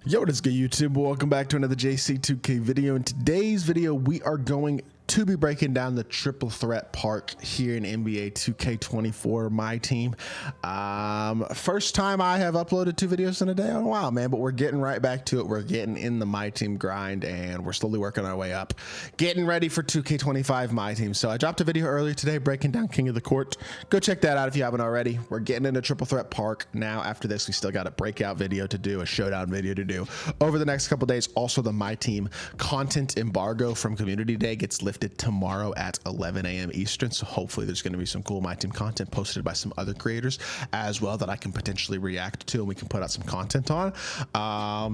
Yo, what is good, YouTube? Welcome back to another JC2K video. In today's video, we are going to be breaking down the triple threat park here in NBA 2K24, my team. First time I have uploaded 2 videos in a day in a while, man, but we're getting right back to it. We're getting in the my team grind, and we're slowly working our way up, getting ready for 2K25 my team. So I dropped a video earlier today breaking down King of the Court. Go check that out if you haven't already. We're getting into triple threat park now. After this, we still got a breakout video to do, a showdown video to do over the next couple days. Also, the my team content embargo from community day gets lifted tomorrow at 11 a.m. Eastern. So hopefully there's going to be some cool my team content posted by some other creators as well that I can potentially react to and we can put out some content on.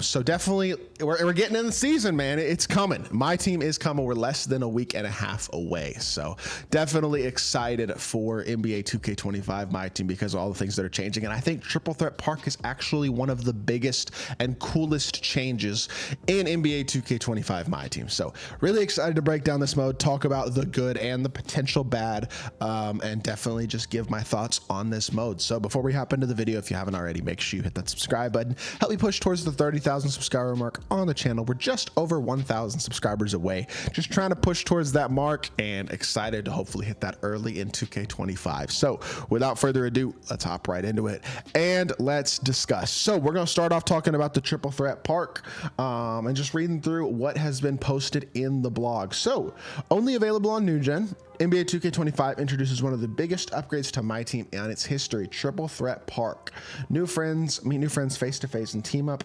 So definitely we're getting in the season, man. It's coming. My team is coming. We're less than a week and a half away. So definitely excited for NBA 2K25 my team because of all the things that are changing. And I think triple threat park is actually one of the biggest and coolest changes in NBA 2K25 my team. So really excited to break down this mode, talk about the good and the potential bad, and definitely just give my thoughts on this mode. So before we hop into the video, if you haven't already, make sure you hit that subscribe button. Help me push towards the 30,000 subscriber mark on the channel. We're just over 1,000 subscribers away. Just trying to push towards that mark and excited to hopefully hit that early in 2K25. So without further ado, let's hop right into it and let's discuss. So we're going to start off talking about the triple threat park and just reading through what has been posted in the blog. So only available on New Gen, NBA 2K25 introduces one of the biggest upgrades to my team in its history, Triple Threat Park. New friends meet new friends face to face and team up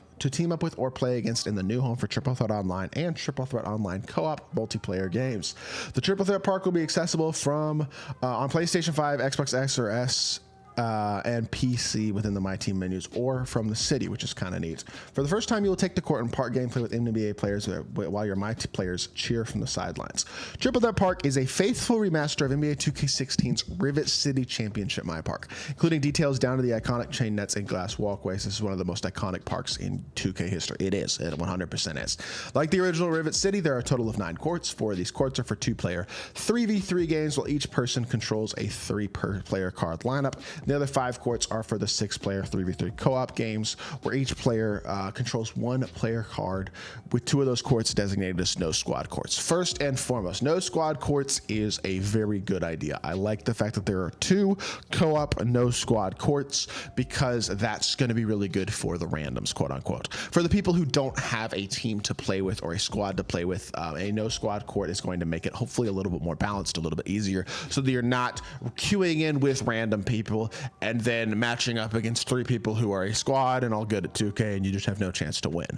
with or play against in the new home for Triple Threat Online and Triple Threat Online co-op multiplayer games. The Triple Threat Park will be accessible from on PlayStation 5, Xbox X or S, and PC within the My Team menus or from the city, which is kind of neat. For the first time, you will take the court and park gameplay with NBA players while your My Team players cheer from the sidelines. Triple Threat Park is a faithful remaster of NBA 2K16's Rivet City Championship My Park, including details down to the iconic chain nets and glass walkways. This is one of the most iconic parks in 2K history. It is. It 100% is. Like the original Rivet City, there are a total of 9 courts. 4 of these courts are for 2-player 3v3 games, while each person controls a 3-player card lineup. The other 5 courts are for the 6-player 3v3 co-op games, where each player controls 1 player card, with 2 of those courts designated as no squad courts. First and foremost, no squad courts is a very good idea. I like the fact that there are 2 co-op no squad courts because that's going to be really good for the randoms, quote unquote. For the people who don't have a team to play with or a squad to play with, a no squad court is going to make it hopefully a little bit more balanced, a little bit easier, so that you're not queuing in with random people and then matching up against 3 people who are a squad and all good at 2K and you just have no chance to win.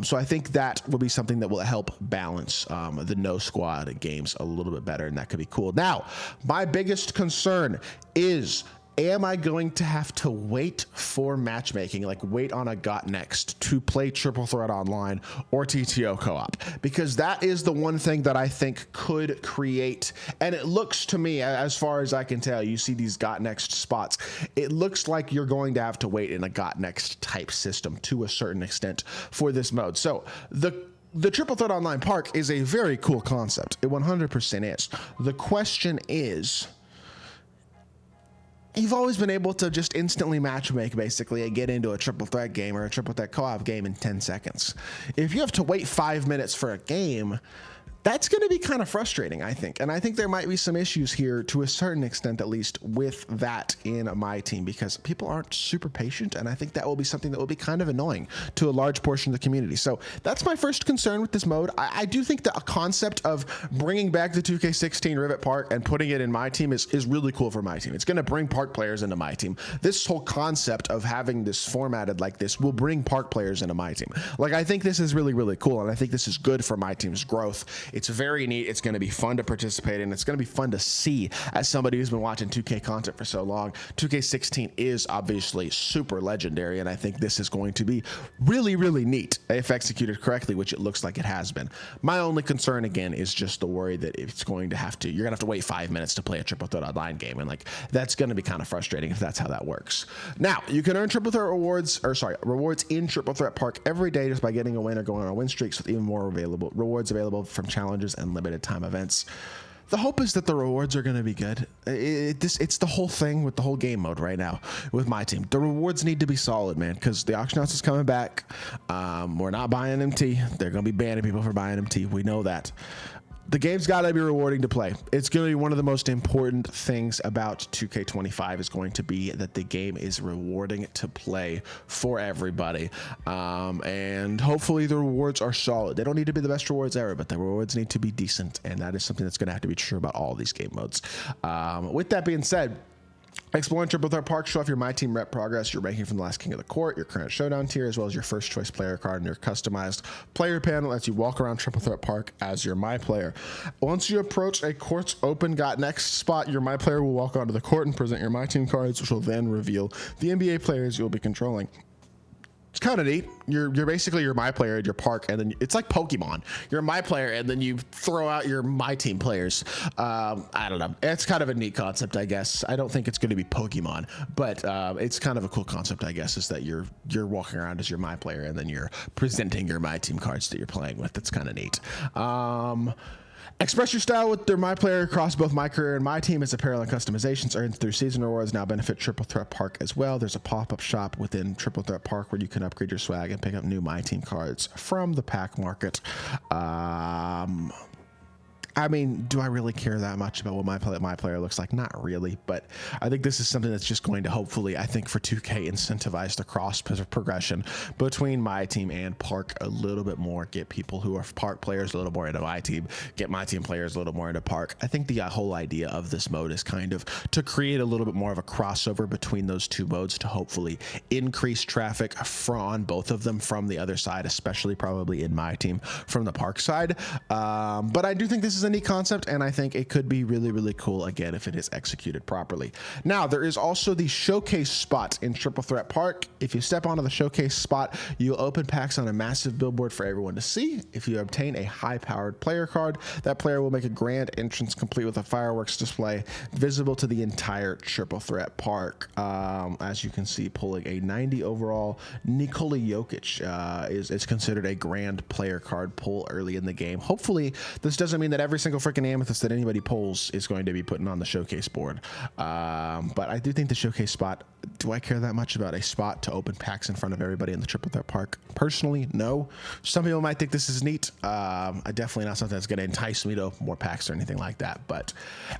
So I think that will be something that will help balance the no squad games a little bit better, and that could be cool. Now, my biggest concern is, am I going to have to wait for matchmaking, like wait on a Got Next to play Triple Threat Online or TTO co-op? Because that is the one thing that I think could create, and it looks to me, as far as I can tell, you see these Got Next spots, it looks like you're going to have to wait in a Got Next type system to a certain extent for this mode. So the Triple Threat Online Park is a very cool concept. It 100% is. The question is, you've always been able to just instantly matchmake basically and get into a triple threat game or a triple threat co-op game in 10 seconds. If you have to wait 5 minutes for a game, that's going to be kind of frustrating, I think. And I think there might be some issues here, to a certain extent at least, with that in my team, because people aren't super patient, and I think that will be something that will be kind of annoying to a large portion of the community. So that's my first concern with this mode. I do think the concept of bringing back the 2K16 Rivet Park and putting it in my team is really cool for my team. It's going to bring park players into my team. This whole concept of having this formatted like this will bring park players into my team. Like, I think this is really, really cool, and I think this is good for my team's growth. It's very neat. It's going to be fun to participate in. It's going to be fun to see as somebody who's been watching 2K content for so long. 2K16 is obviously super legendary, and I think this is going to be really, really neat if executed correctly, which it looks like it has been. My only concern, again, is just the worry that you're going to have to wait 5 minutes to play a Triple Threat Online game, and like that's going to be kind of frustrating if that's how that works. Now, you can earn Triple Threat rewards in Triple Threat Park every day just by getting a win or going on win streaks, with even more rewards available from challenges and limited time events. The hope is that the rewards are going to be good. It's the whole thing with the whole game mode right now with my team. The rewards need to be solid, man, because the auction house is coming back. We're not buying MT. They're going to be banning people for buying MT. We know that. The game's got to be rewarding to play. It's going to be one of the most important things about 2K25 is going to be that the game is rewarding to play for everybody. And hopefully the rewards are solid. They don't need to be the best rewards ever, but the rewards need to be decent. And that is something that's going to have to be true about all these game modes. With that being said, exploring Triple Threat Park, show off your My Team rep progress, your ranking from the last King of the Court, your current showdown tier, as well as your first choice player card and your customized player panel as you walk around Triple Threat Park as your My Player. Once you approach a court's open got next spot, your My Player will walk onto the court and present your My Team cards, which will then reveal the NBA players you'll be controlling. It's kind of neat. You're basically your My Player at your park, and then it's like Pokemon. You're My Player, and then you throw out your My Team players. I don't know. It's kind of a neat concept, I guess. I don't think it's going to be Pokemon, but it's kind of a cool concept, I guess, is that you're walking around as your My Player, and then you're presenting your My Team cards that you're playing with. That's kind of neat. Express your style with their My Player across both My Career and My Team as apparel and customizations earned through season rewards now benefit Triple Threat Park as well. There's a pop-up shop within Triple Threat Park where you can upgrade your swag and pick up new My Team cards from the pack market. I mean, do I really care that much about what my player looks like? Not really, but I think this is something that's just going to hopefully, I think for 2K, incentivize the cross progression between My Team and Park a little bit more, get people who are Park players a little more into My Team, get My Team players a little more into Park. I think the whole idea of this mode is kind of to create a little bit more of a crossover between those two modes to hopefully increase traffic on both of them from the other side, especially probably in My Team from the Park side. But I do think this is a neat concept, and I think it could be really, really cool again if it is executed properly. Now, there is also the showcase spot in Triple Threat Park. If you step onto the showcase spot, you'll open packs on a massive billboard for everyone to see. If you obtain a high-powered player card, that player will make a grand entrance complete with a fireworks display visible to the entire Triple Threat Park. As you can see, pulling a 90 overall Nikola Jokic is considered a grand player card pull early in the game. Hopefully, this doesn't mean that every single freaking amethyst that anybody pulls is going to be putting on the showcase board. But I do think the showcase spot, do I care that much about a spot to open packs in front of everybody in the Triple Threat Park? Personally, no. Some people might think this is neat. Definitely not something that's going to entice me to open more packs or anything like that. But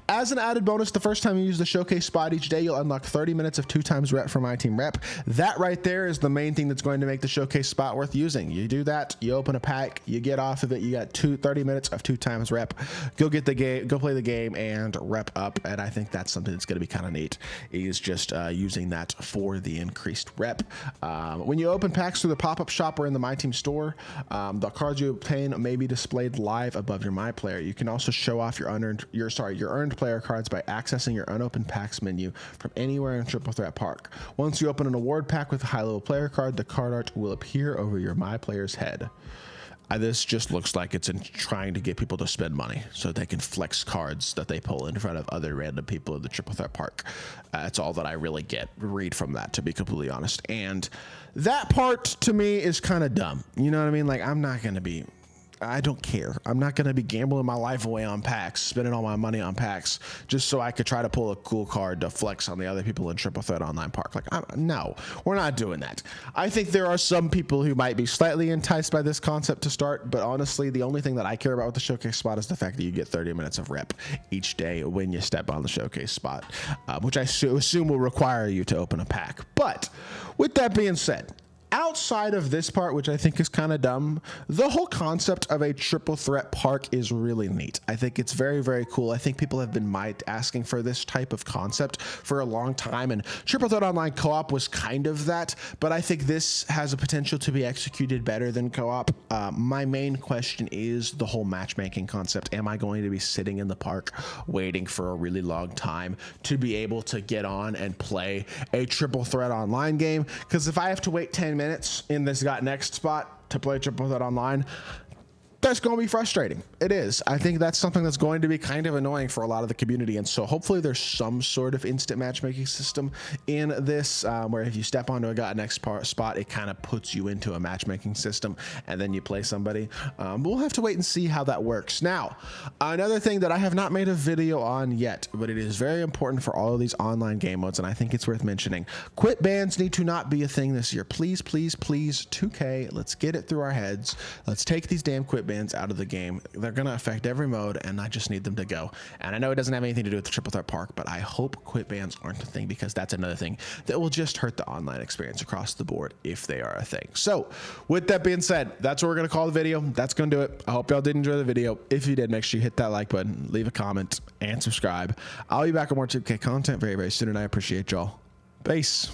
as an added bonus, the first time you use the showcase spot each day, you'll unlock 30 minutes of 2 times rep for My Team rep. That right there is the main thing that's going to make the showcase spot worth using. You do that, you open a pack, you get off of it, you got 30 minutes of 2 times rep. Go get the game, go play the game and rep up. And I think that's something that's going to be kind of neat, is just using that for the increased rep. When you open packs through the pop-up shop or in the My Team store, the cards you obtain may be displayed live above your My Player. You can also show off your earned player cards by accessing your unopened packs menu from anywhere in Triple Threat Park. Once you open an award pack with a high-level player card, the card art will appear over your My Player's head. This just looks like it's in trying to get people to spend money so they can flex cards that they pull in front of other random people in the Triple Threat Park. That's all that I really read from that, to be completely honest. And that part to me is kind of dumb. You know what I mean? Like, I don't care. I'm not going to be gambling my life away on packs, spending all my money on packs just so I could try to pull a cool card to flex on the other people in Triple Threat Online Park. Like, no, we're not doing that. I think there are some people who might be slightly enticed by this concept to start, but honestly, the only thing that I care about with the showcase spot is the fact that you get 30 minutes of rep each day when you step on the showcase spot, which I assume will require you to open a pack. But with that being said, outside of this part, which I think is kind of dumb, the whole concept of a Triple Threat Park is really neat. I think it's very, very cool. I think people have been asking for this type of concept for a long time, and Triple Threat Online Co-op was kind of that, but I think this has a potential to be executed better than co-op. My main question is the whole matchmaking concept. Am I going to be sitting in the park waiting for a really long time to be able to get on and play a Triple Threat Online game? Because if I have to wait 10 minutes in this got next spot to play Triple Threat Online, that's going to be frustrating. It is. I think that's something that's going to be kind of annoying for a lot of the community. And so hopefully there's some sort of instant matchmaking system in this, where if you step onto a got next spot, it kind of puts you into a matchmaking system and then you play somebody. We'll have to wait and see how that works. Now, another thing that I have not made a video on yet, but it is very important for all of these online game modes, and I think it's worth mentioning. Quit bans need to not be a thing this year. Please, please, please, 2K, let's get it through our heads. Let's take these damn quit bans out of the game. They're going to affect every mode, and I just need them to go. And I know it doesn't have anything to do with the Triple Threat Park, but I hope quit bans aren't a thing, because that's another thing that will just hurt the online experience across the board if they are a thing. So with that being said, that's what we're going to call the video. That's going to do it. I hope y'all did enjoy the video. If you did, make sure you hit that like button, leave a comment, and subscribe. I'll be back with more 2K content very, very soon, and I appreciate y'all. Peace.